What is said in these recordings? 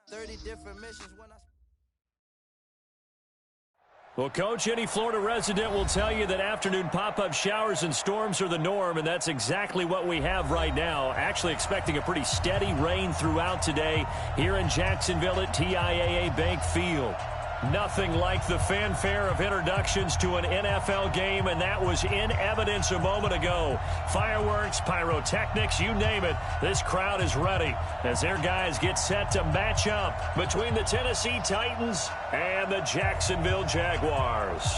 30 different missions when I... Well, Coach, any Florida resident will tell you that afternoon pop-up showers and storms are the norm, and that's exactly what we have right now. Actually expecting a pretty steady rain throughout today here in Jacksonville at TIAA Bank Field. Nothing like the fanfare of introductions to an NFL game, and that was in evidence a moment ago. Fireworks, pyrotechnics, you name it. This crowd is ready as their guys get set to match up between the Tennessee Titans and the Jacksonville Jaguars.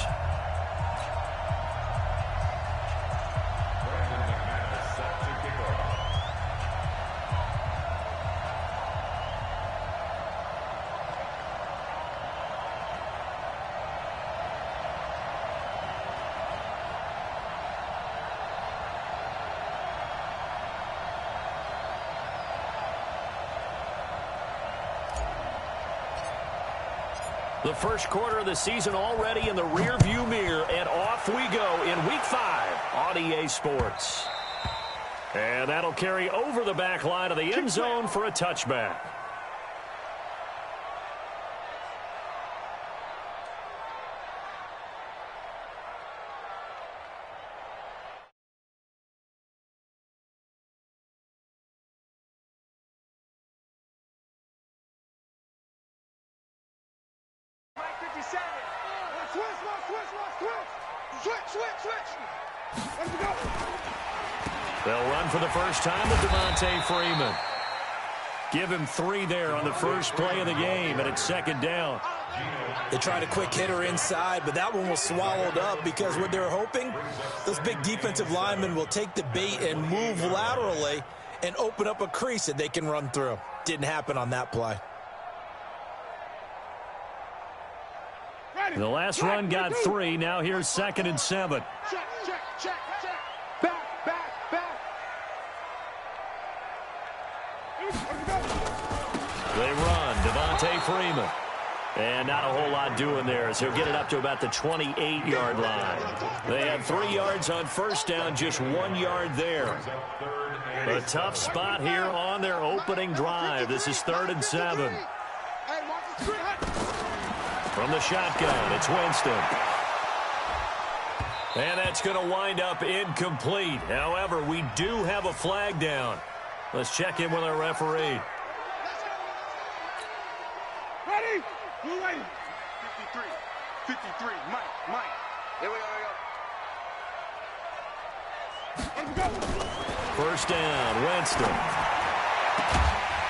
The first quarter of the season already in the rearview mirror, and off we go in Week 5 on EA Sports. And that'll carry over the back line of the end zone for a touchback. They'll run for the first time with Devontae Freeman. Give him 3 there on the first play of the game, and it's second down. They tried a quick hitter inside, but that one was swallowed up because what they're hoping, those big defensive linemen will take the bait and move laterally and open up a crease that they can run through. Didn't happen on that play. The last run got 3. Now here's 2nd and 7. Check. Back. They run. Devontae Freeman. And not a whole lot doing there, so he'll get it up to about the 28-yard line. They had 3 yards on first down, just 1 yard there. A tough spot here on their opening drive. This is 3rd and 7. From the shotgun, it's Winston. And that's going to wind up incomplete. However, we do have a flag down. Let's check in with our referee. Ready? Blue ready. 53. Mike. Here we go. First down, Winston.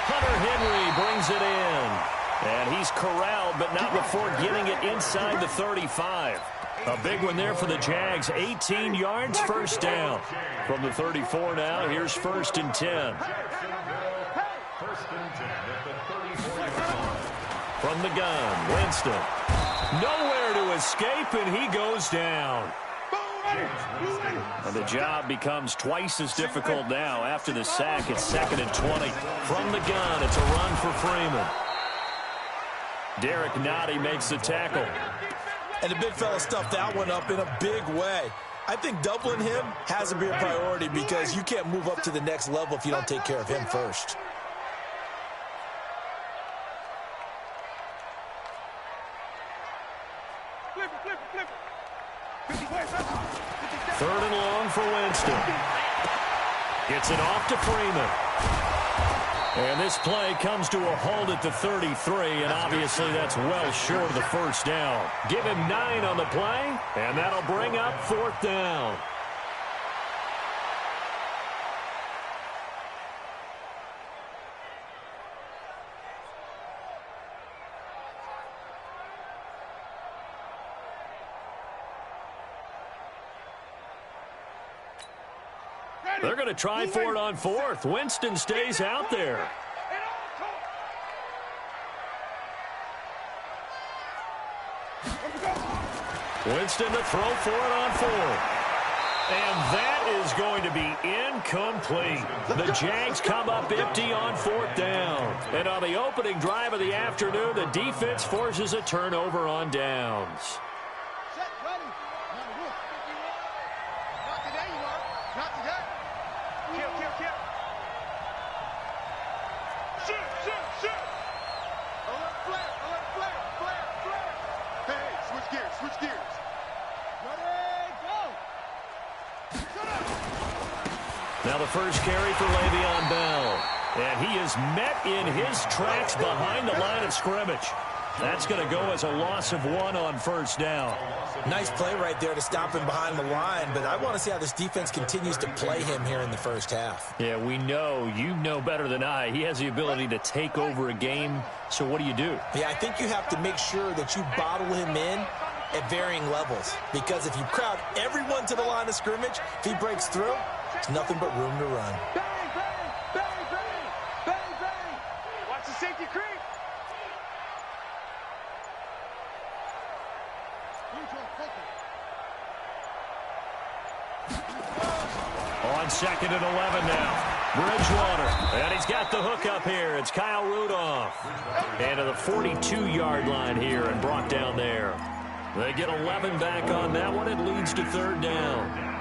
Hunter Henry brings it in. And he's corralled, but not before getting it inside the 35. A big one there for the Jags. 18 yards, first down. From the 34 now, here's 1st and 10. From the gun, Winston. Nowhere to escape, and he goes down. And the job becomes twice as difficult now. After the sack, it's 2nd and 20. From the gun, it's a run for Freeman. Derek Nottie makes the tackle. And the big fella stuffed that one up in a big way. I think doubling him has to be a priority because you can't move up to the next level if you don't take care of him first. Third and long for Winston. Gets it off to Freeman. And this play comes to a halt at the 33, and obviously that's well short of the first down. Give him 9 on the play, and that'll bring up 4th down. They're going to try for it on 4th. Winston stays out there. Winston to throw for it on 4th. And that is going to be incomplete. The Jags come up empty on 4th down. And on the opening drive of the afternoon, the defense forces a turnover on downs. Now the first carry for Le'Veon Bell. And he is met in his tracks behind the line of scrimmage. That's going to go as a loss of 1 on first down. Nice play right there to stop him behind the line, but I want to see how this defense continues to play him here in the first half. Yeah, we know, you know better than I, he has the ability to take over a game, so what do you do? Yeah, I think you have to make sure that you bottle him in at varying levels, because if you crowd everyone to the line of scrimmage, if he breaks through, there's nothing but room to run. Bang, bang, bang, bang, bang, bang. Watch the safety creep. On 2nd and 11 now. Bridgewater. And he's got the hook up here. It's Kyle Rudolph. And to the 42-yard line here and brought down there. They get 11 back on that one. It leads to 3rd down.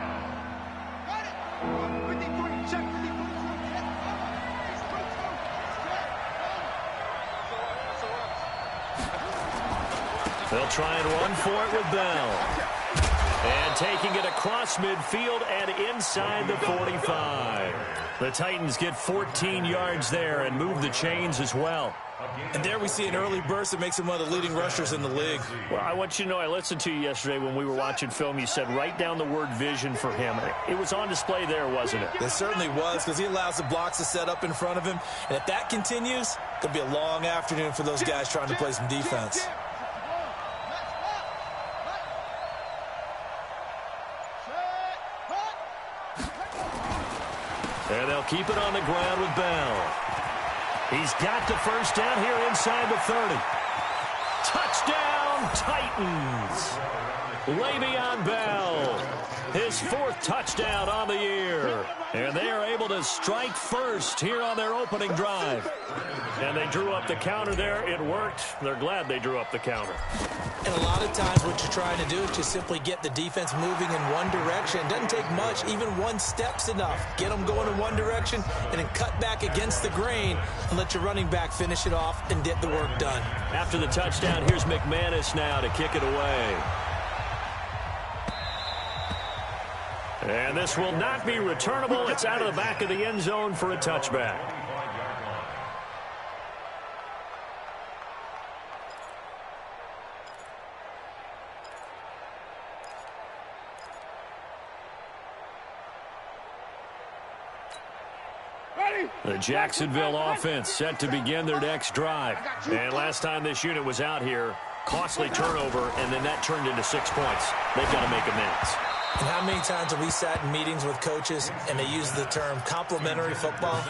They'll try and run for it with Bell. And taking it across midfield and inside the 45. The Titans get 14 yards there and move the chains as well. And there we see an early burst that makes him one of the leading rushers in the league. Well, I want you to know, I listened to you yesterday when we were watching film. You said write down the word vision for him. It was on display there, wasn't it? It certainly was, because he allows the blocks to set up in front of him. And if that continues, it could be a long afternoon for those guys trying to play some defense. And they'll keep it on the ground with Bell. He's got the first down here inside the 30. Touchdown, Titans. Le'Veon Bell, his 4th touchdown on the year. And they are able to strike first here on their opening drive. And they drew up the counter there. It worked. They're glad they drew up the counter. And a lot of times what you're trying to do is just simply get the defense moving in one direction. It doesn't take much. Even one step's enough. Get them going in one direction and then cut back against the grain and let your running back finish it off and get the work done. After the touchdown, here's McManus now to kick it away. And this will not be returnable. It's out of the back of the end zone for a touchback. The Jacksonville offense set to begin their next drive. And last time this unit was out here, costly turnover, and then that turned into 6 points. They've got to make amends. And how many times have we sat in meetings with coaches and they use the term complementary football?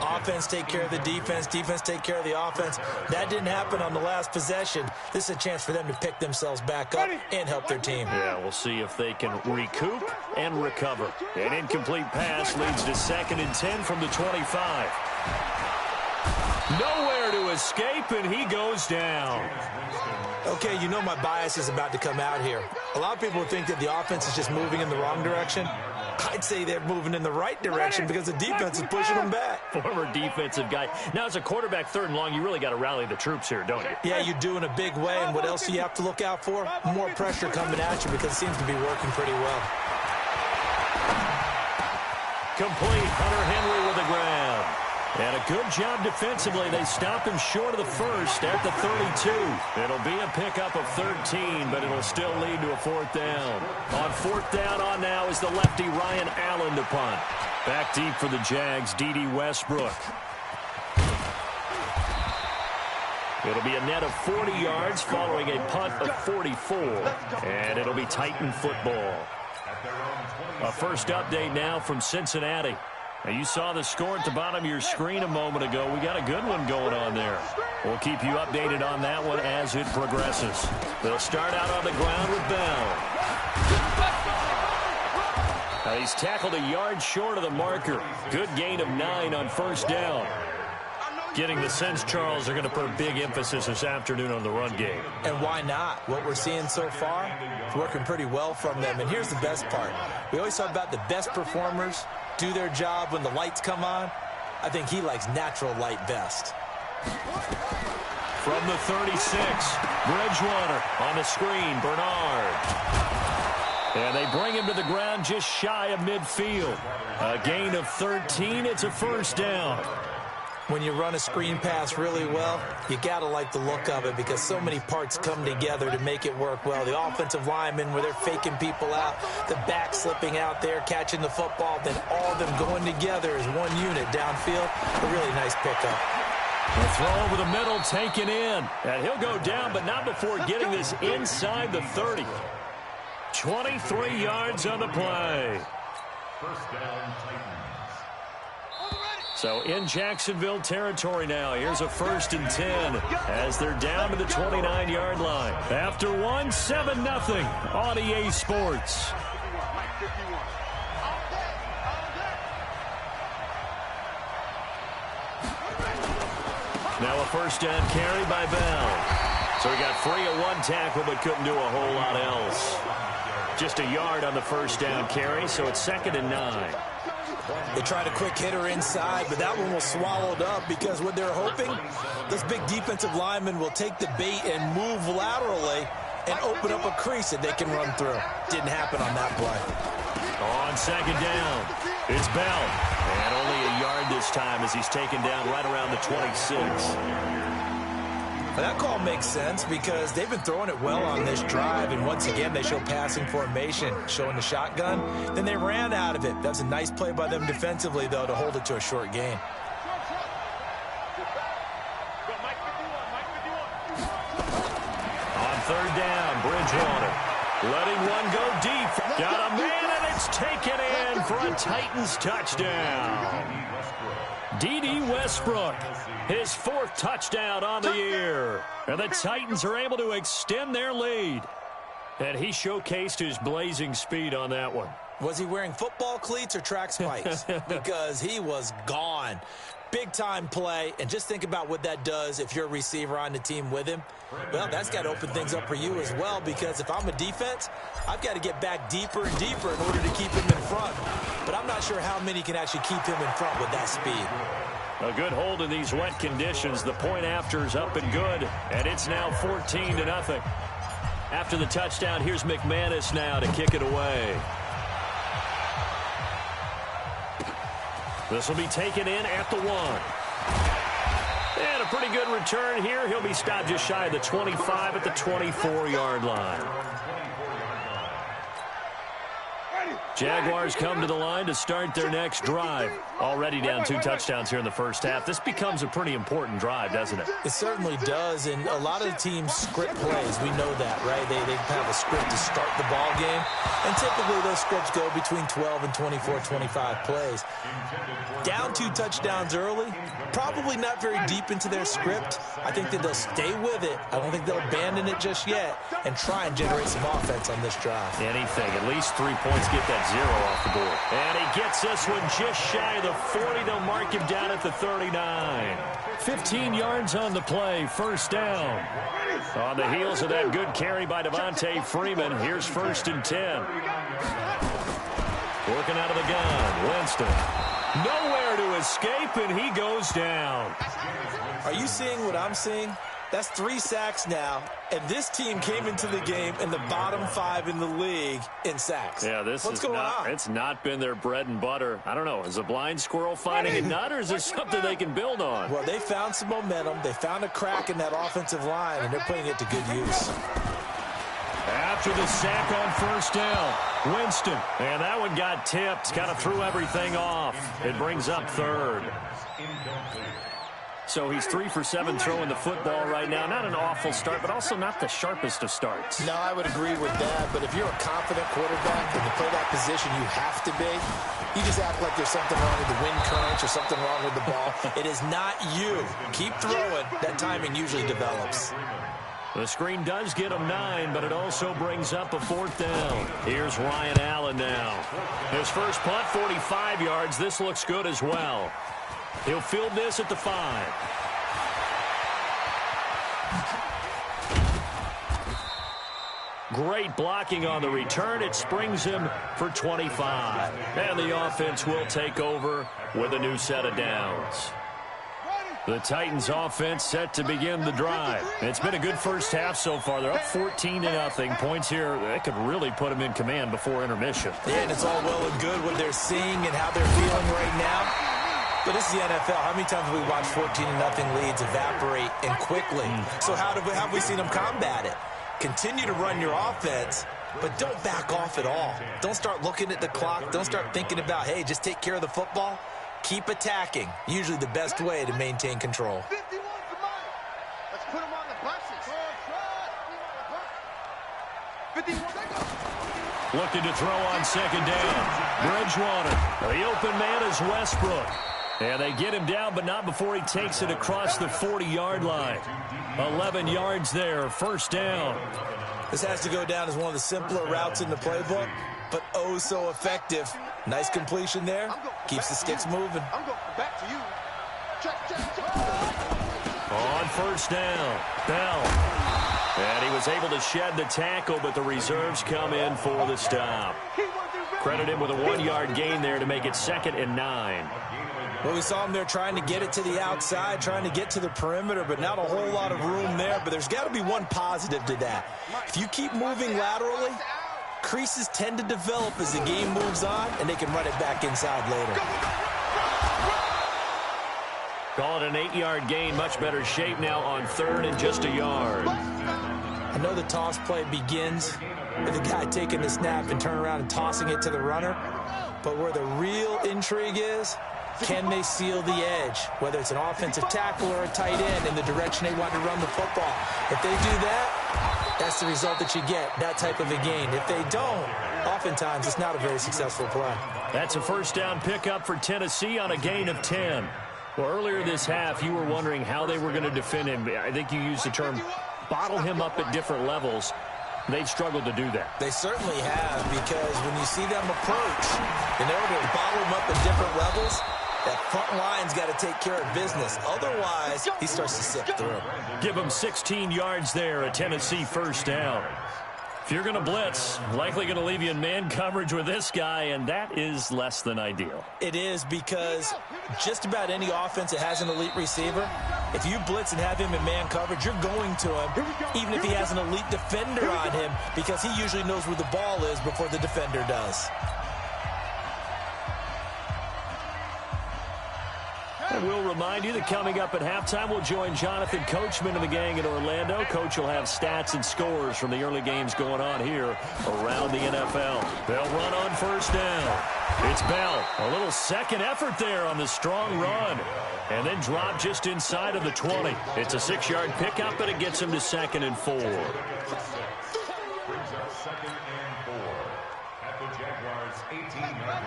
Offense take care of the defense, defense take care of the offense. That didn't happen on the last possession. This is a chance for them to pick themselves back up and help their team. Yeah, we'll see if they can recoup and recover. An incomplete pass leads to 2nd and 10 from the 25. Nowhere to escape, and he goes down. Okay, you know my bias is about to come out here. A lot of people think that the offense is just moving in the wrong direction. I'd say they're moving in the right direction because the defense is pushing them back. Former defensive guy. Now, as a quarterback 3rd and long, you really got to rally the troops here, don't you? Yeah, you do in a big way. And what else do you have to look out for? More pressure coming at you because it seems to be working pretty well. Complete. Hunter Henry with the grab. And a good job defensively. They stop him short of the first at the 32. It'll be a pickup of 13, but it'll still lead to a 4th down. On 4th down on now is the lefty Ryan Allen to punt. Back deep for the Jags, D.D. Westbrook. It'll be a net of 40 yards following a punt of 44. And it'll be Titan football. A first update now from Cincinnati. Now, you saw the score at the bottom of your screen a moment ago. We got a good one going on there. We'll keep you updated on that one as it progresses. They'll start out on the ground with Bell. Now, he's tackled a yard short of the marker. Good gain of 9 on first down. Getting the sense, Charles, they're going to put a big emphasis this afternoon on the run game. And why not? What we're seeing so far is working pretty well from them. And here's the best part. We always talk about the best performers do their job when the lights come on. I think he likes natural light best. From the 36, Bridgewater on the screen, Bernard. And they bring him to the ground just shy of midfield. A gain of 13. It's a first down. When you run a screen pass really well, you got to like the look of it because so many parts come together to make it work well. The offensive linemen, where they're faking people out, the back slipping out there, catching the football, then all of them going together as one unit downfield. A really nice pickup. The throw over the middle, taken in. And he'll go down, but not before getting this inside the 30. 23 yards on the play. First down, Titans. So in Jacksonville territory now. Here's a 1st and 10 as they're down to the 29-yard line. After one, 7-0 on EA Sports. Now a first down carry by Bell. So he got free of one tackle but couldn't do a whole lot else. Just a yard on the first down carry, so it's 2nd and 9. They tried a quick hitter inside, but that one was swallowed up because what they're hoping, those big defensive linemen will take the bait and move laterally and open up a crease that they can run through. Didn't happen on that play. On 2nd down, it's Bell. And only a yard this time as he's taken down right around the 26. That call makes sense because they've been throwing it well on this drive, and once again they show passing formation, showing the shotgun. Then they ran out of it. That's a nice play by them defensively, though, to hold it to a short gain. On 3rd down, Bridgewater letting one go deep. Got a man, and it's taken in for a Titans touchdown. D.D. Westbrook, his 4th touchdown on the year. And the Titans are able to extend their lead. And he showcased his blazing speed on that one. Was he wearing football cleats or track spikes? Because he was gone. Big-time play, and just think about what that does if you're a receiver on the team with him. Well, that's got to open things up for you as well, because if I'm a defense, I've got to get back deeper and deeper in order to keep him in front. But I'm not sure how many can actually keep him in front with that speed. A good hold in these wet conditions. The point after is up and good, and it's now 14-0. After the touchdown, here's McManus now to kick it away. This will be taken in at the 1. And a pretty good return here. He'll be stopped just shy of the 25 at the 24-yard line. Jaguars come to the line to start their next drive. Already down 2 touchdowns here in the first half. This becomes a pretty important drive, doesn't it? It certainly does, and a lot of the teams script plays. We know that, right? They have a script to start the ball game, and typically those scripts go between 12 and 24, 25 plays. Down 2 touchdowns early, probably not very deep into their script. I think that they'll stay with it. I don't think they'll abandon it just yet and try and generate some offense on this drive. Anything, at least 3 points, get that 0 off the board. And he gets this one just shy of the 40. They'll mark him down at the 39. 15 yards on the play, first down. On the heels of that good carry by Devontae Freeman, here's 1st and 10. Working out of the gun, Winston. Nowhere to escape, and he goes down. Are you seeing what I'm seeing? That's 3 sacks now, and this team came into the game in the bottom 5 in the league in sacks. Yeah, what's going on? It's not been their bread and butter. I don't know. Is a blind squirrel finding a nut, or is this something they can build on? Well, they found some momentum. They found a crack in that offensive line, and they're putting it to good use. After the sack on first down, Winston. And that one got tipped. Kind of threw everything off. It brings up 3rd. So he's 3 for 7 throwing the football right now. Not an awful start, but also not the sharpest of starts. No, I would agree with that. But if you're a confident quarterback and you play that position you have to be, you just act like there's something wrong with the wind currents or something wrong with the ball. It is not you. Keep throwing. That timing usually develops. The screen does get him 9, but it also brings up a 4th down. Here's Ryan Allen now. His first punt, 45 yards. This looks good as well. He'll field this at the 5. Great blocking on the return. It springs him for 25. And the offense will take over with a new set of downs. The Titans offense set to begin the drive. It's been a good first half so far. They're up 14-0. Points here, that could really put them in command before intermission. Yeah, and it's all well and good what they're seeing and how they're feeling right now. But this is the NFL. How many times have we watched 14-0 leads evaporate and quickly? So how have we seen them combat it? Continue to run your offense, but don't back off at all. Don't start looking at the clock. Don't start thinking about, hey, just take care of the football. Keep attacking. Usually the best way to maintain control. 51 for mine. Let's put them on the buses. 51, Looking to throw on second down. Bridgewater. The open man is Westbrook. And they get him down, but not before he takes it across the 40-yard line. 11 yards there, first down. This has to go down as one of the simpler routes in the playbook, but oh so effective. Nice completion there. Keeps the sticks moving. I'm going back to you. Check. On first down, Bell. And he was able to shed the tackle, but the reserves come in for the stop. Credit him with a 1-yard gain there to make it 2nd and 9. Well, we saw him there trying to get it to the outside, trying to get to the perimeter, but not a whole lot of room there. But there's got to be one positive to that. If you keep moving laterally, creases tend to develop as the game moves on, and they can run it back inside later. Call it an 8-yard gain, much better shape now on 3rd and just a yard. I know the toss play begins with the guy taking the snap and turning around and tossing it to the runner, but where the real intrigue is, can they seal the edge, whether it's an offensive tackle or a tight end in the direction they want to run the football. If they do that, that's the result that you get, that type of a gain. If they don't, oftentimes it's not a very successful play. That's a first down pickup for Tennessee on a gain of 10. Well, earlier this half, you were wondering how they were going to defend him. I think you used the term bottle him up at different levels. They've struggled to do that. They certainly have, because when you see them approach, in order to bottle him up at different levels, that front line's got to take care of business. Otherwise, he starts to sift through. Give him 16 yards there, a Tennessee first down. If you're going to blitz, likely going to leave you in man coverage with this guy, and that is less than ideal. It is, because just about any offense that has an elite receiver, if you blitz and have him in man coverage, you're going to him, even if he has an elite defender on him, because he usually knows where the ball is before the defender does. And we'll remind you that coming up at halftime, we'll join Jonathan Coachman and the gang in Orlando. Coach will have stats and scores from the early games going on here around the NFL. They'll run on first down. It's Bell. A little second effort there on the strong run. And then drop just inside of the 20. It's a 6-yard pickup, and it gets him to 2nd and 4. Brings up 2nd and 4 at the Jaguars' 18-yard line.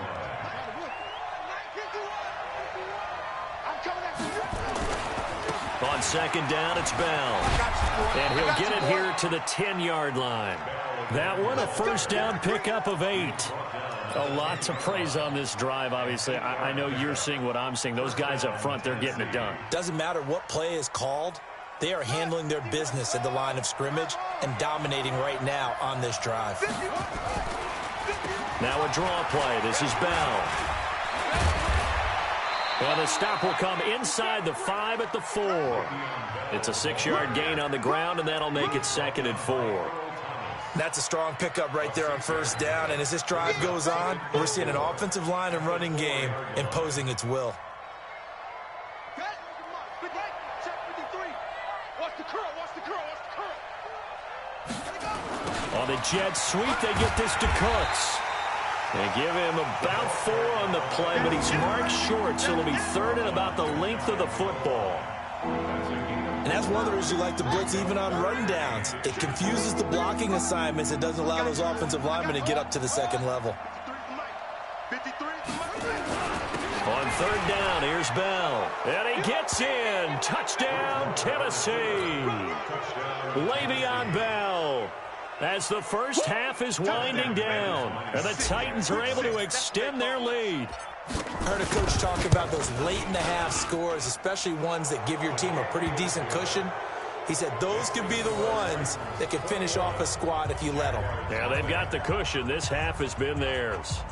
On second down, it's Bell. And he'll get it here to the 10-yard line. That one, a first down pickup of 8. A lot to praise on this drive, obviously. I know you're seeing what I'm seeing. Those guys up front, they're getting it done. Doesn't matter what play is called. They are handling their business at the line of scrimmage and dominating right now on this drive. Now a draw play. This is Bell. Well, the stop will come inside the 5 at the 4. It's a 6-yard gain on the ground, and that'll make it 2nd and 4. That's a strong pickup right there on first down, and as this drive goes on, we're seeing an offensive line and running game imposing its will. On the jet sweep, they get this to Cooks. They give him about 4 on the play, but he's marked short, so it'll be 3rd and about the length of the football. And that's one of the reasons you like to blitz even on rundowns. It confuses the blocking assignments and doesn't allow those offensive linemen to get up to the second level. On 3rd down, here's Bell. And he gets in. Touchdown, Tennessee. Le'Veon Bell. As the first half is winding down, and the Titans are able to extend their lead. I heard a coach talk about those late-in-the-half scores, especially ones that give your team a pretty decent cushion. He said those could be the ones that could finish off a squad if you let them. Yeah, they've got the cushion. This half has been theirs.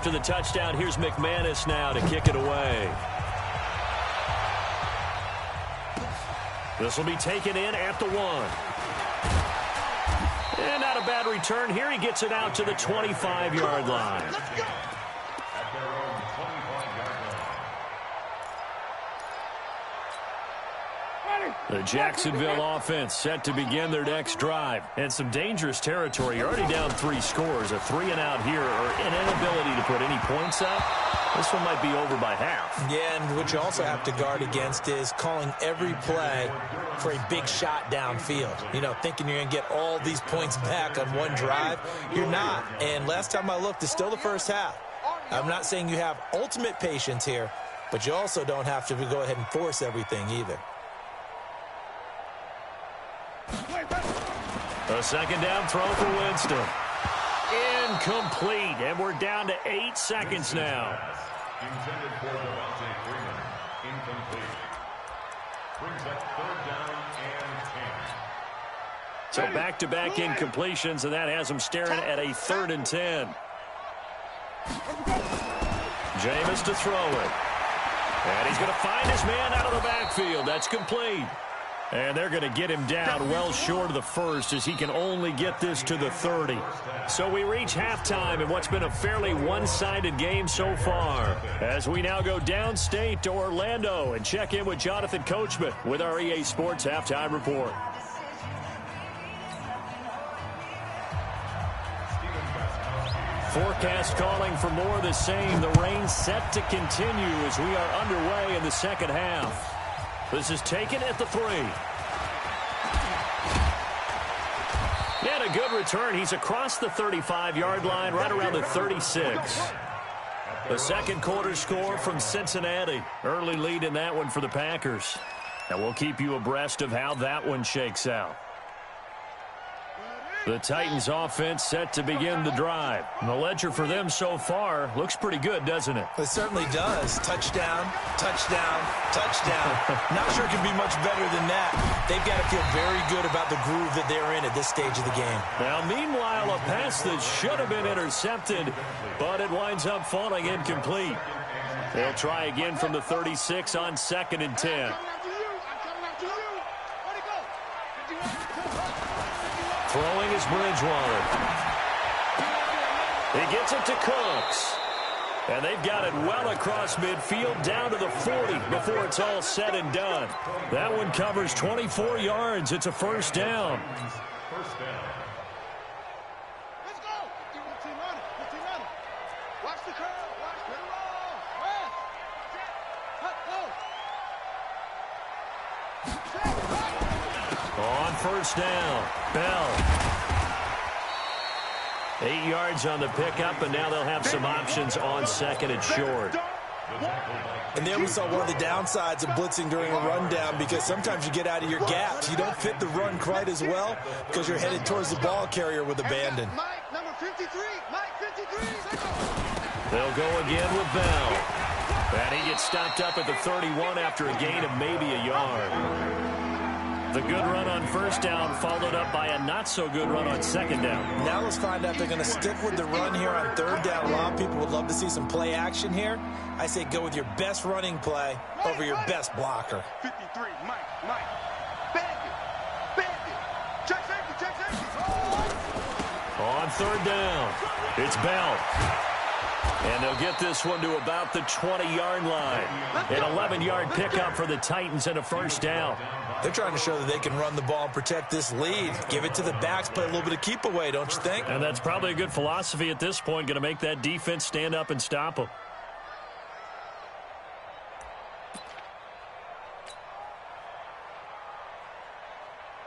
after the touchdown. Here's McManus now to kick it away. This will be taken in at the 1. And not a bad return here. He gets it out to the 25-yard line. At their own 25-yard line. The Jacksonville offense set to begin their next drive. And some dangerous territory. You're already down 3 scores. A 3-and-out here or an inability to put any points up. This one might be over by half. Yeah, and what you also have to guard against is calling every play for a big shot downfield. You know, thinking you're going to get all these points back on one drive. You're not. And last time I looked, it's still the first half. I'm not saying you have ultimate patience here, but you also don't have to go ahead and force everything either. A second down throw for Winston. Incomplete, and we're down to 8 seconds now. Intended for Devontae Freeman. Incomplete. Brings up 3rd down and 10. So back-to-back incompletions, and that has him staring at a 3rd and 10. Jameis to throw it. And he's going to find his man out of the backfield. That's complete. And they're going to get him down well short of the first as he can only get this to the 30. So we reach halftime in what's been a fairly one-sided game so far. As we now go downstate to Orlando and check in with Jonathan Coachman with our EA Sports Halftime Report. Forecast calling for more of the same. The rain set to continue as we are underway in the second half. This is taken at the 3. And a good return. He's across the 35-yard line, right around the 36. The second quarter score from Cincinnati. Early lead in that one for the Packers. And we'll keep you abreast of how that one shakes out. The Titans offense set to begin the drive. And the ledger for them so far looks pretty good, doesn't it? It certainly does. Touchdown, touchdown, touchdown. Not sure it can be much better than that. They've got to feel very good about the groove that they're in at this stage of the game. Now, meanwhile, a pass that should have been intercepted, but it winds up falling incomplete. They'll try again from the 36 on 2nd and 10. Throwing is Bridgewater. He gets it to Cooks. And they've got it well across midfield down to the 40 before it's all said and done. That one covers 24 yards. It's a 1st down. First down. Let's go. 15 on it. 15 on it. Watch the curve. Watch the roll. West. Go. On 1st down, Bell. 8 yards on the pickup, and now they'll have some options on 2nd and short. And there we saw one of the downsides of blitzing during a rundown, because sometimes you get out of your gaps. You don't fit the run quite as well because you're headed towards the ball carrier with abandon. Mike, number 53. Mike, 53. They'll go again with Bell. And he gets stopped up at the 31 after a gain of maybe a yard. The good run on 1st down followed up by a not-so-good run on 2nd down. Now let's find out if they're going to stick with the run here on 3rd down. A lot of people would love to see some play action here. I say go with your best running play over your best blocker. 53. Mike. Bandit. Check safety. On 3rd down, it's Bell. And they'll get this one to about the 20-yard line. An 11-yard pickup for the Titans and a 1st down. They're trying to show that they can run the ball and protect this lead. Give it to the backs, play a little bit of keep away, don't you think? And that's probably a good philosophy at this point, going to make that defense stand up and stop them.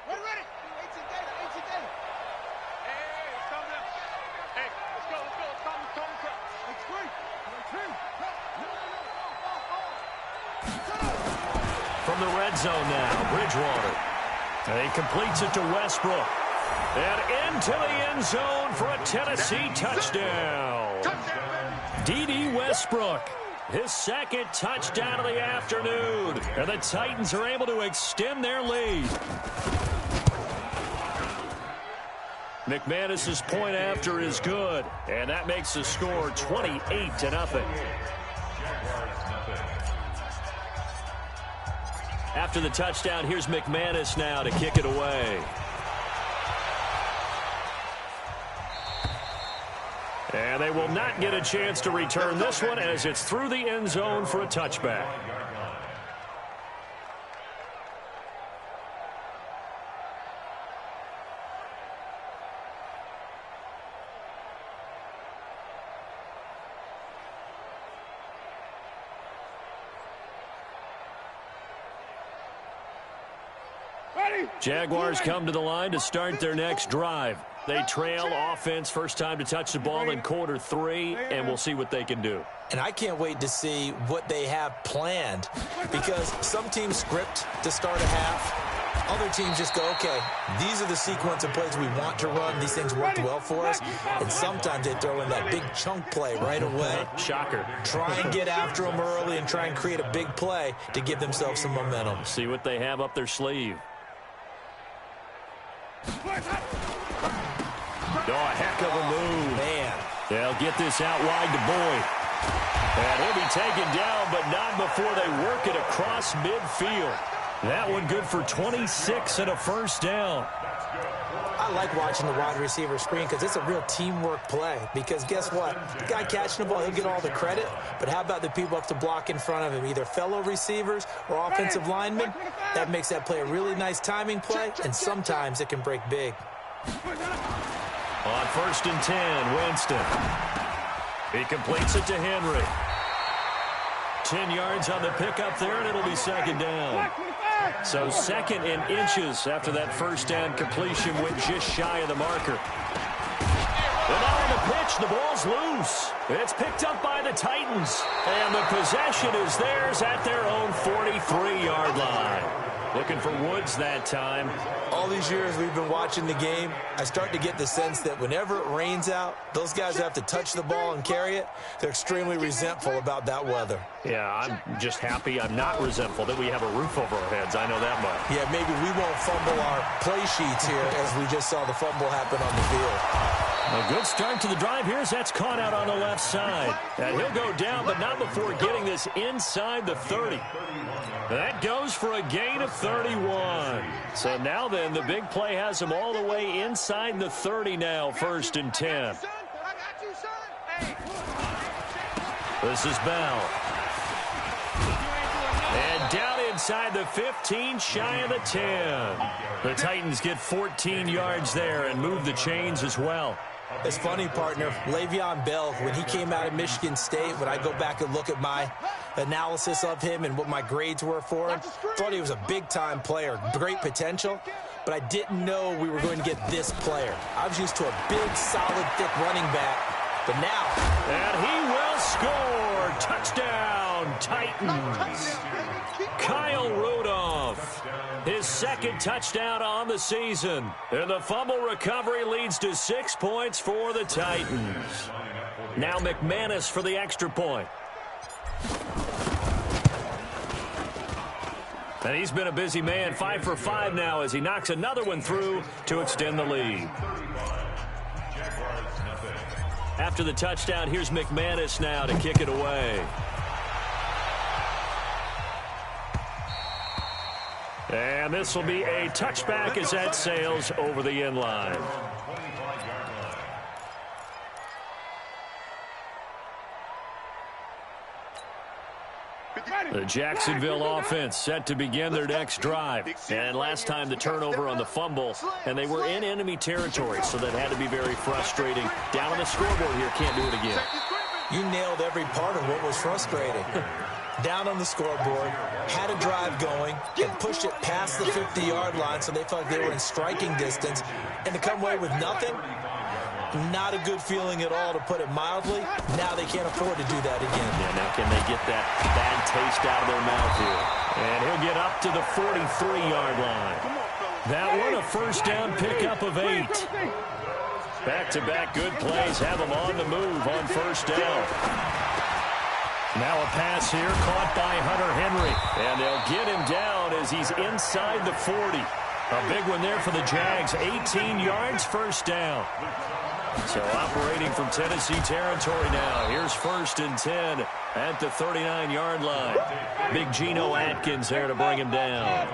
Ready. 18 data. Hey, it's coming up. Hey, let's go. It's coming. It's free. From the red zone now, Bridgewater. And he completes it to Westbrook. And into the end zone for a Tennessee touchdown. D.D. Westbrook, his 2nd touchdown of the afternoon. And the Titans are able to extend their lead. McManus's point after is good, and that makes the score 28-0. After the touchdown, here's McManus now to kick it away. And they will not get a chance to return this one as it's through the end zone for a touchback. Jaguars come to the line to start their next drive. They trail offense, first time to touch the ball in quarter 3, and we'll see what they can do. And I can't wait to see what they have planned, because some teams script to start a half. Other teams just go, okay, these are the sequence of plays we want to run. These things worked well for us. And sometimes they throw in that big chunk play right away. Shocker. Try and get after them early and try and create a big play to give themselves some momentum. See what they have up their sleeve. Oh, a heck of a move. Man. They'll get this out wide to Boyd. And he'll be taken down, but not before they work it across midfield. That one good for 26 and a first down. I like watching the wide receiver screen because it's a real teamwork play. Because guess what? The guy catching the ball, he'll get all the credit. But how about the people up to block in front of him? Either fellow receivers or offensive linemen. That makes that play a really nice timing play, and sometimes it can break big. On 1st and 10, Winston. He completes it to Henry. 10 yards on the pickup there, and it'll be second down. So second in inches after that first down completion went just shy of the marker. And now on the pitch, the ball's loose. It's picked up by the Titans. And the possession is theirs at their own 43-yard line. Looking for Woods that time. All these years we've been watching the game, I start to get the sense that whenever it rains out, those guys have to touch the ball and carry it. They're extremely resentful about that weather. Yeah, I'm just happy I'm not resentful that we have a roof over our heads. I know that much. Yeah, maybe we won't fumble our play sheets here as we just saw the fumble happen on the field. A good start to the drive here as that's caught out on the left side. And he'll go down, but not before getting this inside the 30. That goes for a gain of 31. So now then, the big play has him all the way inside the 30 now, 1st and 10. This is Bell. And down inside the 15, shy of the 10. The Titans get 14 yards there and move the chains as well. It's funny, partner. Le'Veon Bell, when he came out of Michigan State, when I go back and look at my analysis of him and what my grades were for him, thought he was a big-time player, great potential, but I didn't know we were going to get this player. I was used to a big, solid, thick running back, but now. And he will score. Touchdown, Titans. Kyle Rudolph, his second touchdown on the season. And the fumble recovery leads to 6 points for the Titans. Now McManus for the extra point. And he's been a busy man, 5 for 5 now as he knocks another one through to extend the lead. After the touchdown, here's McManus now to kick it away. And this will be a touchback as that sails over the end line. The Jacksonville offense set to begin their next drive. And last time the turnover on the fumble, and they were in enemy territory, so that had to be very frustrating. Down on the scoreboard here, can't do it again. You nailed every part of what was frustrating. Down on the scoreboard, had a drive going, and pushed it past the 50-yard line so they felt like they were in striking distance. And to come away with nothing, not a good feeling at all, to put it mildly. Now they can't afford to do that again. Yeah, now can they get that bad taste out of their mouth here? And he'll get up to the 43-yard line. That one a first down pickup of 8. Back-to-back good plays have him on the move on first down. Now a pass here caught by Hunter Henry. And they'll get him down as he's inside the 40. A big one there for the Jags. 18 yards, first down. So operating from Tennessee territory now. Here's 1st and 10 at the 39-yard line. Big Geno Atkins there to bring him down.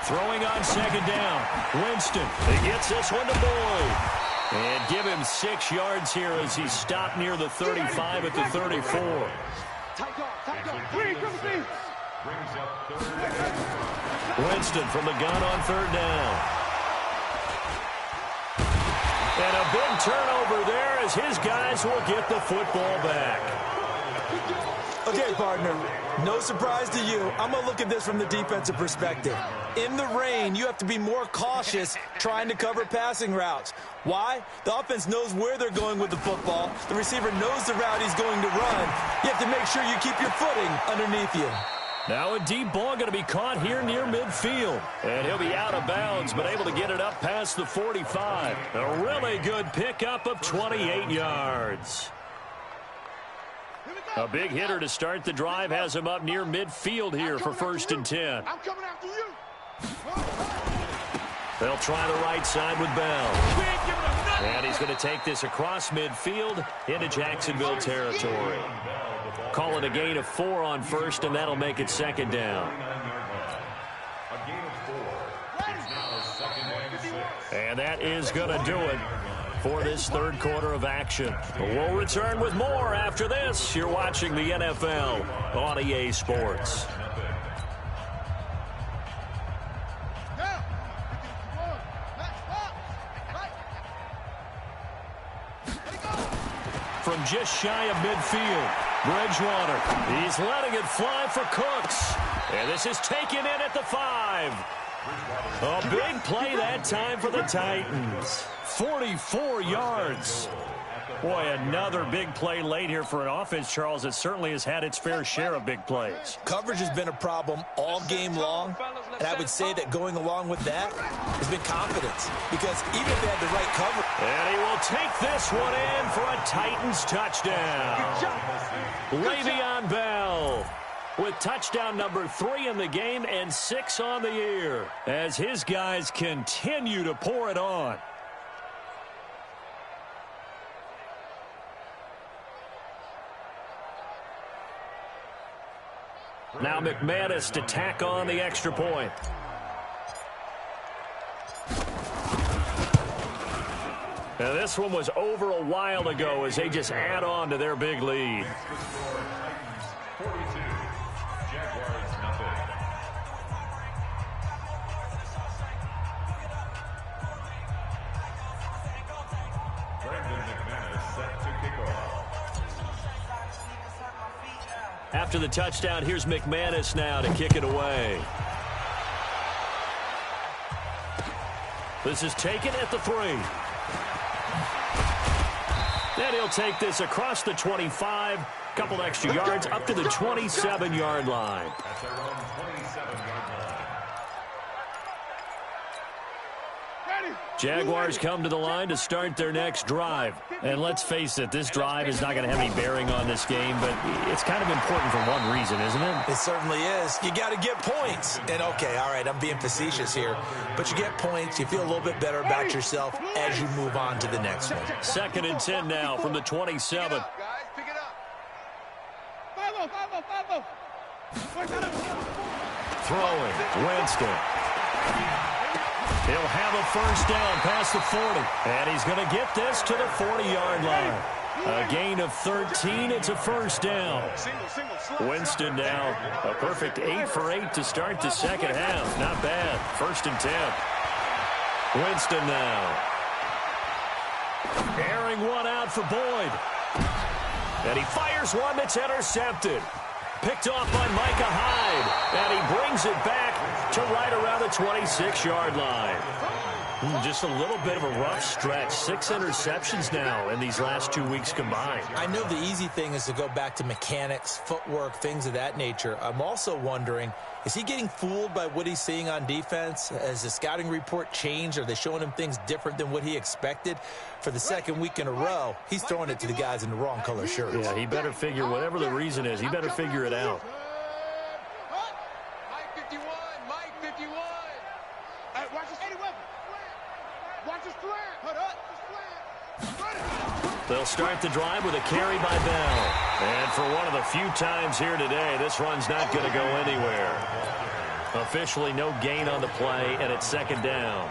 Throwing on 2nd down. Winston. He gets this one to Boyd. And give him 6 yards here as he stopped near the 35 at the 34. Winston from the gun on 3rd down. And a big turnover there as his guys will get the football back. Okay, partner, no surprise to you. I'm going to look at this from the defensive perspective. In the rain, you have to be more cautious trying to cover passing routes. Why? The offense knows where they're going with the football. The receiver knows the route he's going to run. You have to make sure you keep your footing underneath you. Now a deep ball going to be caught here near midfield. And he'll be out of bounds, but able to get it up past the 45. A really good pickup of 28 yards. A big hitter to start the drive has him up near midfield here for 1st and 10. I'm coming after you. They'll try the right side with Bell. And he's going to take this across midfield into Jacksonville territory. Call it a gain of 4 on 1st, and that'll make it 2nd down. A gain of 4. It's now 2nd and 6. And that is going to do it for this 3rd quarter of action. We'll return with more after this. You're watching the NFL on EA Sports. From just shy of midfield, Bridgewater. He's letting it fly for Cooks. And this is taken in at the 5. A big play that time for the Titans. 44 yards. Boy, another big play late here for an offense, Charles, that certainly has had its fair share of big plays. Coverage has been a problem all game long, and I would say that going along with that has been confidence, because even if they had the right cover. And he will take this one in for a Titans touchdown. Le'Veon Bell with touchdown number 3 in the game and 6 on the year as his guys continue to pour it on. Now McManus to tack on the extra point. Now this one was over a while ago as they just add on to their big lead. Titans 42. Jaguars nothing. Brandon McManus set to kick off. After the touchdown, here's McManus now to kick it away. This is taken at the 3. Then he'll take this across the 25, couple extra yards up to the 27-yard line. At their own 27-yard line. Jaguars come to the line to start their next drive. And let's face it, this drive is not going to have any bearing on this game, but it's kind of important for one reason, isn't it? It certainly is. You got to get points. And, okay, all right, I'm being facetious here, but you get points, you feel a little bit better about yourself as you move on to the next one. 2nd and 10 now from the 27. Guys, pick it up. Throwing, Winston. He'll have a first down past the 40. And he's going to get this to the 40-yard line. A gain of 13. It's a first down. Winston now a perfect 8 for 8 to start the second half. Not bad. 1st and 10. Winston now. Airing one out for Boyd. And he fires one that's intercepted. Picked off by Micah Hyde. And he brings it back to right around the 26-yard line. Just a little bit of a rough stretch. 6 interceptions now in these last 2 weeks combined. I know the easy thing is to go back to mechanics, footwork, things of that nature. I'm also wondering, is he getting fooled by what he's seeing on defense? Has the scouting report changed? Are they showing him things different than what he expected? For the 2nd week in a row, he's throwing it to the guys in the wrong color shirts. Yeah, he better figure, whatever the reason is, he better figure it out. Mike 51, Mike Watch the slant. Put up. They'll start the drive with a carry by Bell. And for one of the few times here today, this run's not going to go anywhere. Officially no gain on the play, and it's second down.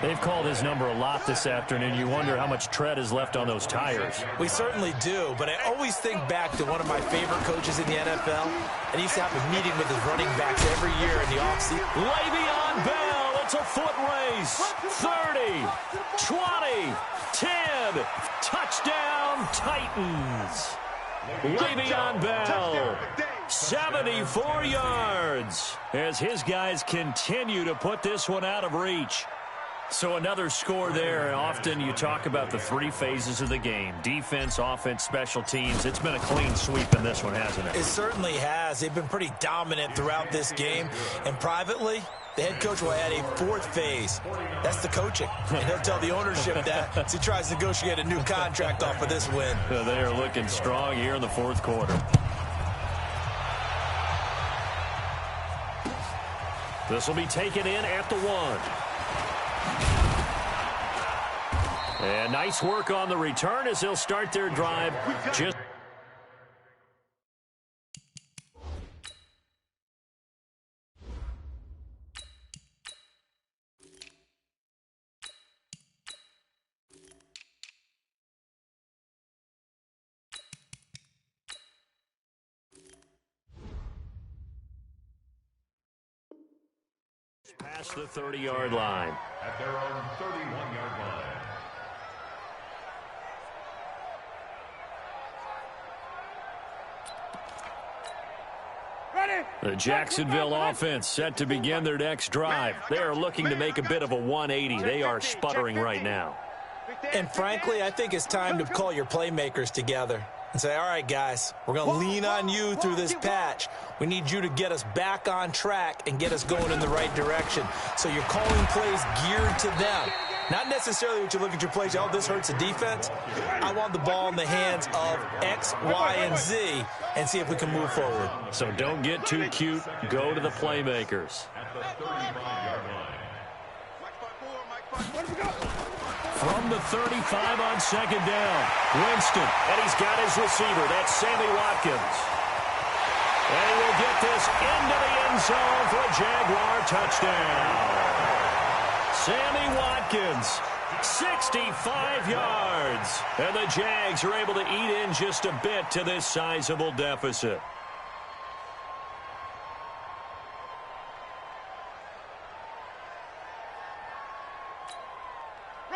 They've called his number a lot this afternoon. You wonder how much tread is left on those tires. We certainly do, but I always think back to one of my favorite coaches in the NFL, and he used to have a meeting with his running backs every year in the offseason. Le'Veon Bell, it's a foot race. 30, 20, 10, touchdown Titans. Le'Veon Bell, 74 yards, as his guys continue to put this one out of reach. So another score there, and often you talk about the three phases of the game. Defense, offense, special teams. It's been a clean sweep in this one, hasn't it? It certainly has. They've been pretty dominant throughout this game. And privately, the head coach will add a fourth phase. That's the coaching. And he'll tell the ownership that as he tries to negotiate a new contract off of this win. They are looking strong here in the fourth quarter. This will be taken in at the 1. And nice work on the return as they'll start their drive. Just past the 30-yard line. At their own 31-yard line. The Jacksonville offense set to begin their next drive. They are looking to make a bit of a 180. They are sputtering right now. And frankly, I think it's time to call your playmakers together and say, all right, guys, we're going to lean on you through this patch. We need you to get us back on track and get us going in the right direction. So you're calling plays geared to them. Not necessarily what you look at your plays, oh, this hurts the defense. I want the ball in the hands of X, Y, and Z and see if we can move forward. So don't get too cute. Go to the playmakers. At the 35-yard line. From the 35 on second down, Winston, and he's got his receiver. That's Sammy Watkins. And he will get this into the end zone for a Jaguar touchdown. Sammy Watkins, 65 yards. And the Jags are able to eat in just a bit to this sizable deficit.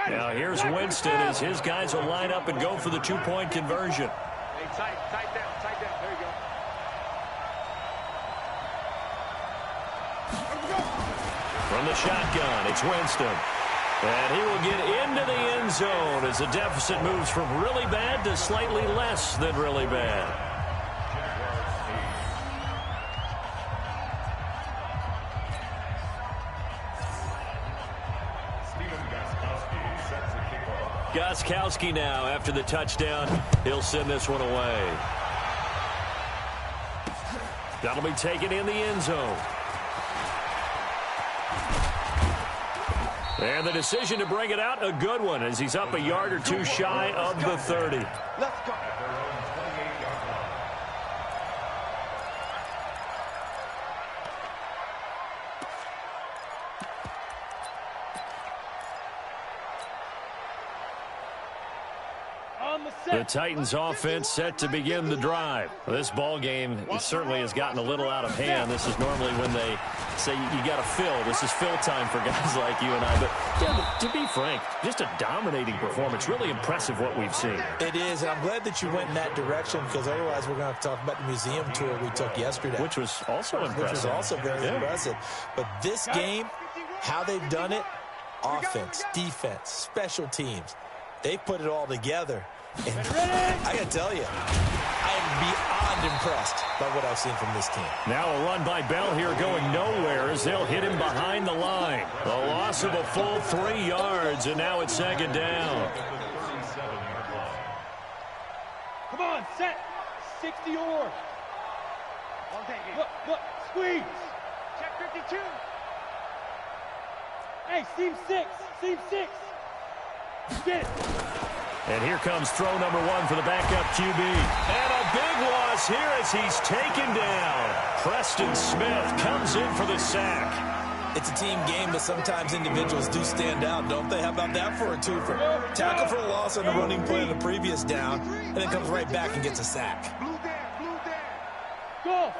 Now here's Winston as his guys will line up and go for the two-point conversion. Hey, tight down. There you go. From the shotgun, it's Winston. And he will get into the end zone as the deficit moves from really bad to slightly less than really bad. Gostkowski now after the touchdown. He'll send this one away. That'll be taken in the end zone. And the decision to bring it out, a good one, as he's up a yard or two shy of the 30. Let's go. The Titans offense set to begin the drive. This ball game certainly has gotten a little out of hand. This is normally when they say you got to fill. This is fill time for guys like you and I. But yeah, to be frank, just a dominating performance. Really impressive what we've seen. It is, and I'm glad that you went in that direction because otherwise we're going to have to talk about the museum tour we took yesterday. Which was also impressive. Which was also very impressive. But this game, how they've done it, offense, defense, special teams, they put it all together. And I got to tell you, I am beyond impressed by what I've seen from this team. Now a run by Bell here going nowhere as they'll hit him behind the line. A loss of a full 3 yards, and now it's second down. Come on, set. 60 or. Look, squeeze. Check 52. Hey, seam six. Get it. And here comes throw number 1 for the backup QB. And a big loss here as he's taken down. Preston Smith comes in for the sack. It's a team game, but sometimes individuals do stand out, don't they? How about that for a twofer? Tackle for a loss on the running play in the previous down, and then comes right back and gets a sack. Go.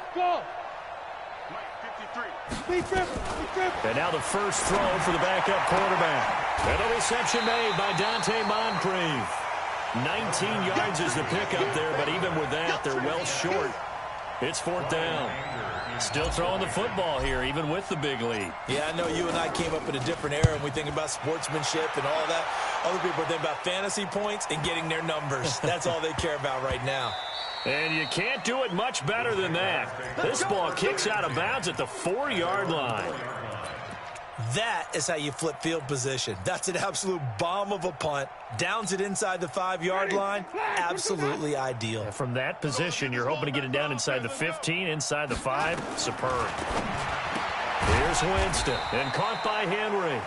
And now the first throw for the backup quarterback. And a reception made by Dante Moncrief. 19 yards is the pickup there, but even with that, they're well short. It's 4th down. Still throwing the football here, even with the big lead. Yeah, I know you and I came up in a different era, and we think about sportsmanship and all that. Other people think about fantasy points and getting their numbers. That's all they care about right now. And you can't do it much better than that. This ball kicks out of bounds at the 4-yard line. That is how you flip field position. That's an absolute bomb of a punt. Downs it inside the 5-yard line. Absolutely ideal. From that position, you're hoping to get it down inside the 15, inside the 5. Superb. Here's Winston, and caught by Henry.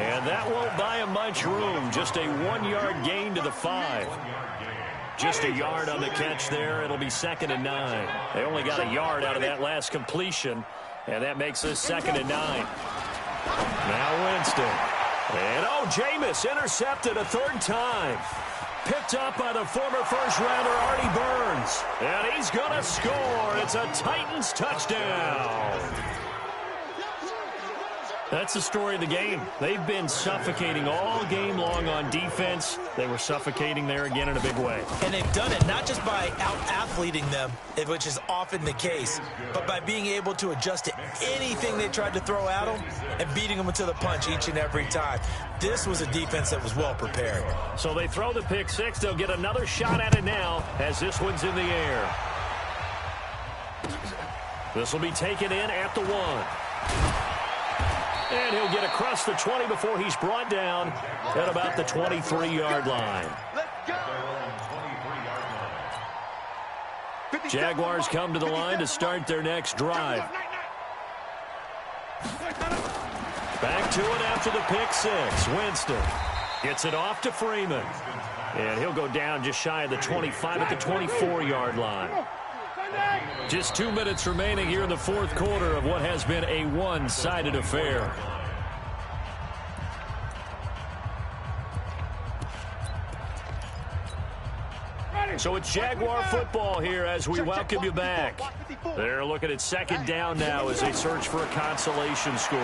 And that won't buy him much room. Just a 1-yard gain to the 5. Just a yard on the catch there. It'll be 2nd and 9. They only got a yard out of that last completion, and that makes this 2nd and 9. Now Winston. And, Jameis intercepted a 3rd time. Picked up by the former first-rounder Artie Burns. And he's going to score. It's a Titans touchdown. That's the story of the game. They've been suffocating all game long on defense. They were suffocating there again in a big way. And they've done it not just by out-athleting them, which is often the case, but by being able to adjust to anything they tried to throw at them and beating them to the punch each and every time. This was a defense that was well prepared. So they throw the pick 6. They'll get another shot at it now as this one's in the air. This will be taken in at the 1. And he'll get across the 20 before he's brought down at about the 23-yard line. Jaguars come to the line to start their next drive. Back to it after the pick 6. Winston gets it off to Freeman. And he'll go down just shy of the 25 at the 24-yard line. Just 2 minutes remaining here in the 4th quarter of what has been a one-sided affair. So it's Jaguar football here as we welcome you back. They're looking at 2nd down now as they search for a consolation score.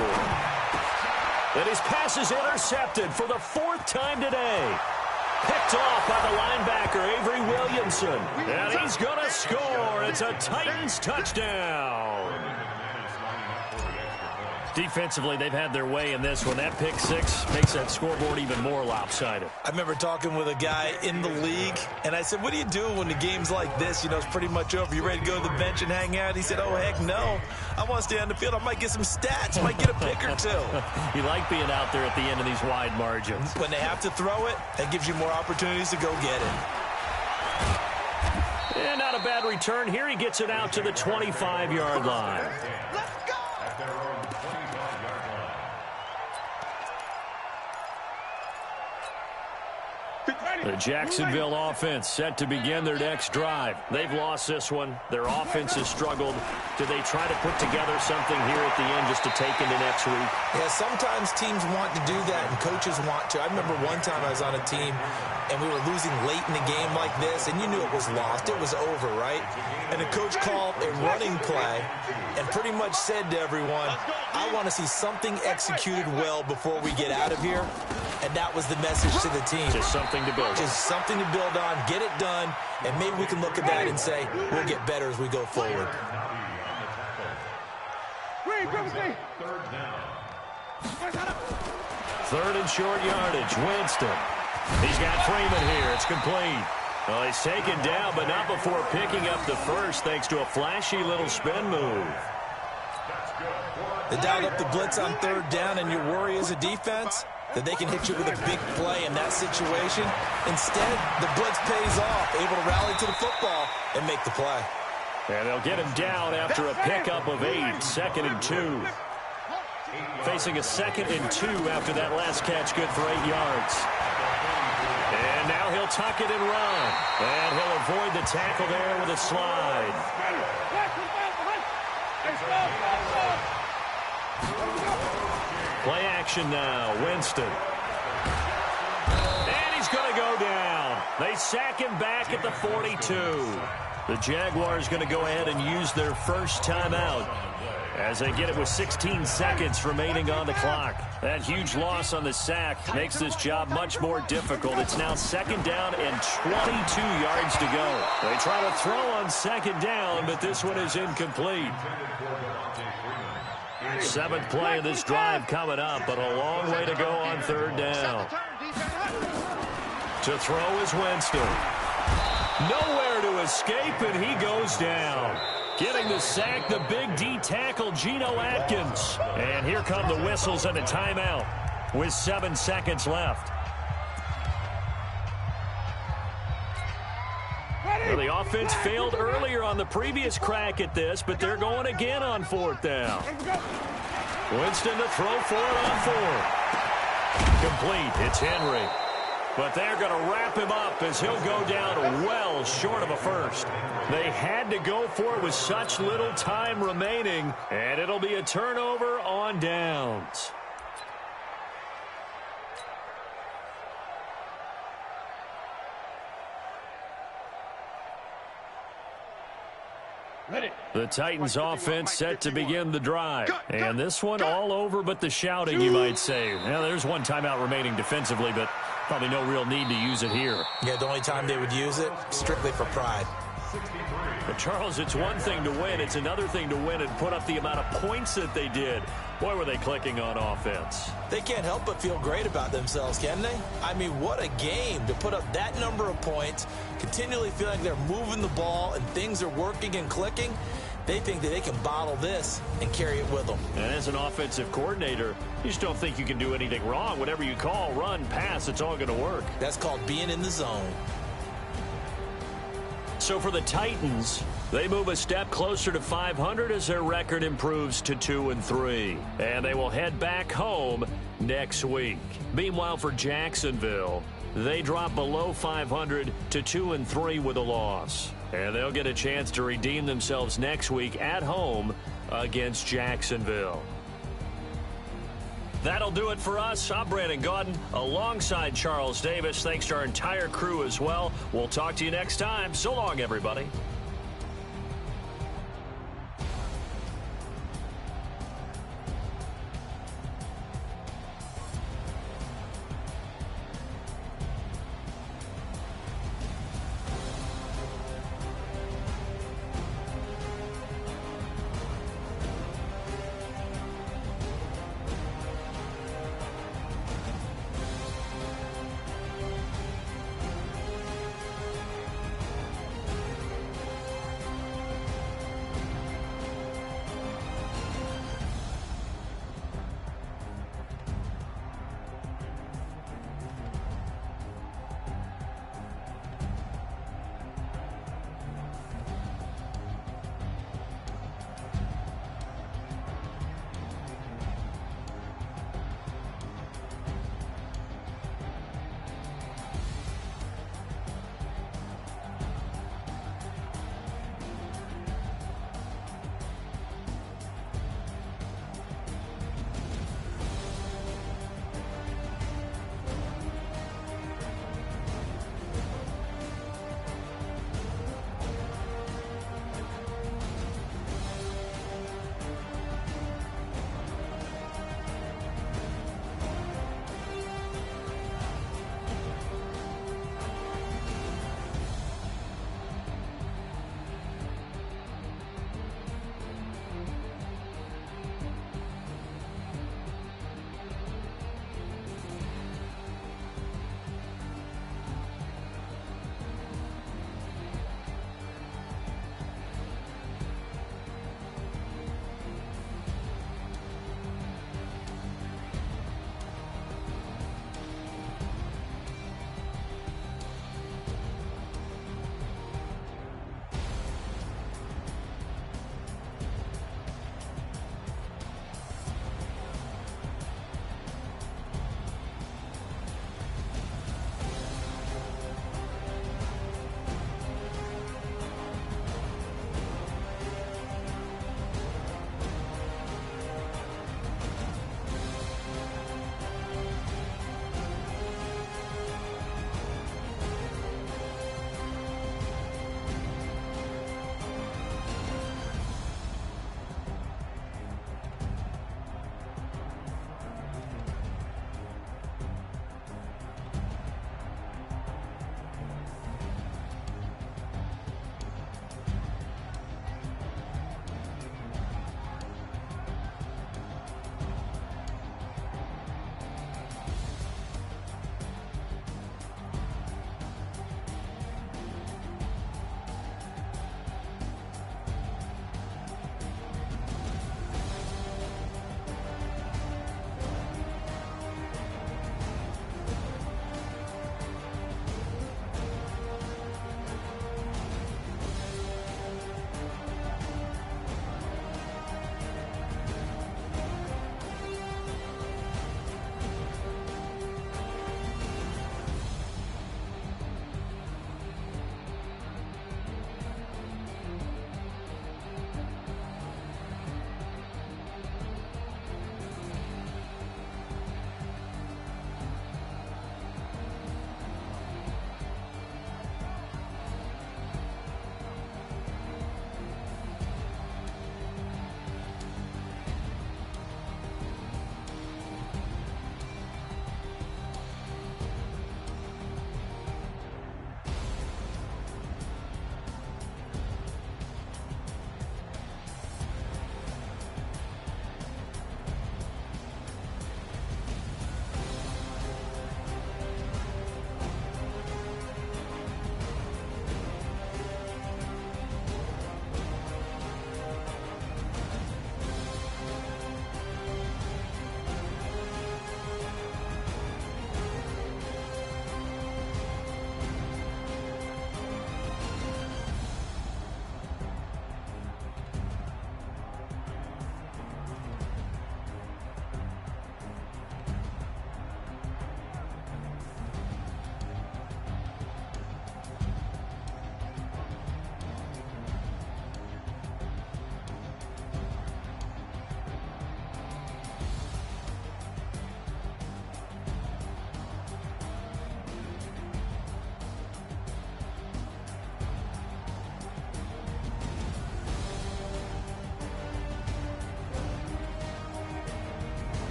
And his pass is intercepted for the 4th time today. Picked off by the linebacker, Avery Williamson. And he's going to score. It's a Titans touchdown. Defensively, they've had their way in this one. That pick 6 makes that scoreboard even more lopsided. I remember talking with a guy in the league, and I said, what do you do when the game's like this? You know, it's pretty much over. You ready to go to the bench and hang out? He said, oh, heck no. I want to stay on the field. I might get some stats. Might get a pick or 2. You like being out there at the end of these wide margins. When they have to throw it, that gives you more opportunities to go get it. And not a bad return. Here he gets it out to the 25-yard line. The Jacksonville offense set to begin their next drive. They've lost this one. Their offense has struggled. Do they try to put together something here at the end just to take into next week? Yeah, sometimes teams want to do that and coaches want to. I remember one time I was on a team and we were losing late in the game like this, and you knew it was lost. It was over, right? And the coach called a running play and pretty much said to everyone, I want to see something executed well before we get out of here. And that was the message to the team. Just something to build on. Just something to build on, get it done, and maybe we can look at that and say, we'll get better as we go forward. Third and short yardage, Winston. He's got Freeman here. It's complete. Well, he's taken down, but not before picking up the first thanks to a flashy little spin move. They dialed up the blitz on 3rd down, and your worry as a defense that they can hit you with a big play in that situation. Instead, the blitz pays off, able to rally to the football and make the play. And they'll get him down after a pickup of 8, 2nd and 2. Facing a 2nd and 2 after that last catch, good for 8 yards. And now he'll tuck it and run. And he'll avoid the tackle there with a slide. Play action now, Winston. And he's going to go down. They sack him back at the 42. The Jaguars going to go ahead and use their first timeout as they get it with 16 seconds remaining on the clock. That huge loss on the sack makes this job much more difficult. It's now 2nd down and 22 yards to go. They try to throw on 2nd down, but this one is incomplete. 7th play of this drive coming up, but a long way to go on 3rd down. To throw is Winston. Nowhere to escape, and he goes down. Getting the sack, the big D tackle, Geno Atkins. And here come the whistles and a timeout with 7 seconds left. Well, the offense failed earlier on the previous crack at this, but they're going again on 4th down. Winston to throw for it on 4th. Complete. It's Henry. But they're going to wrap him up as he'll go down well short of a first. They had to go for it with such little time remaining, and it'll be a turnover on downs. The Titans offense set to begin the drive. And this one all over but the shouting, you might say. Now, there's one timeout remaining defensively, but probably no real need to use it here. Yeah, the only time they would use it, strictly for pride. But, Charles, it's one thing to win. It's another thing to win and put up the amount of points that they did. Boy, were they clicking on offense. They can't help but feel great about themselves, can they? I mean, what a game to put up that number of points, continually feel like they're moving the ball and things are working and clicking. They think that they can bottle this and carry it with them. And as an offensive coordinator, you just don't think you can do anything wrong. Whatever you call, run, pass, it's all going to work. That's called being in the zone. So for the Titans, they move a step closer to 500 as their record improves to 2-3. And they will head back home next week. Meanwhile, for Jacksonville, they drop below 500 to 2-3 with a loss. And they'll get a chance to redeem themselves next week at home against Jacksonville. That'll do it for us. I'm Brandon Gaudin alongside Charles Davis. Thanks to our entire crew as well. We'll talk to you next time. So long, everybody.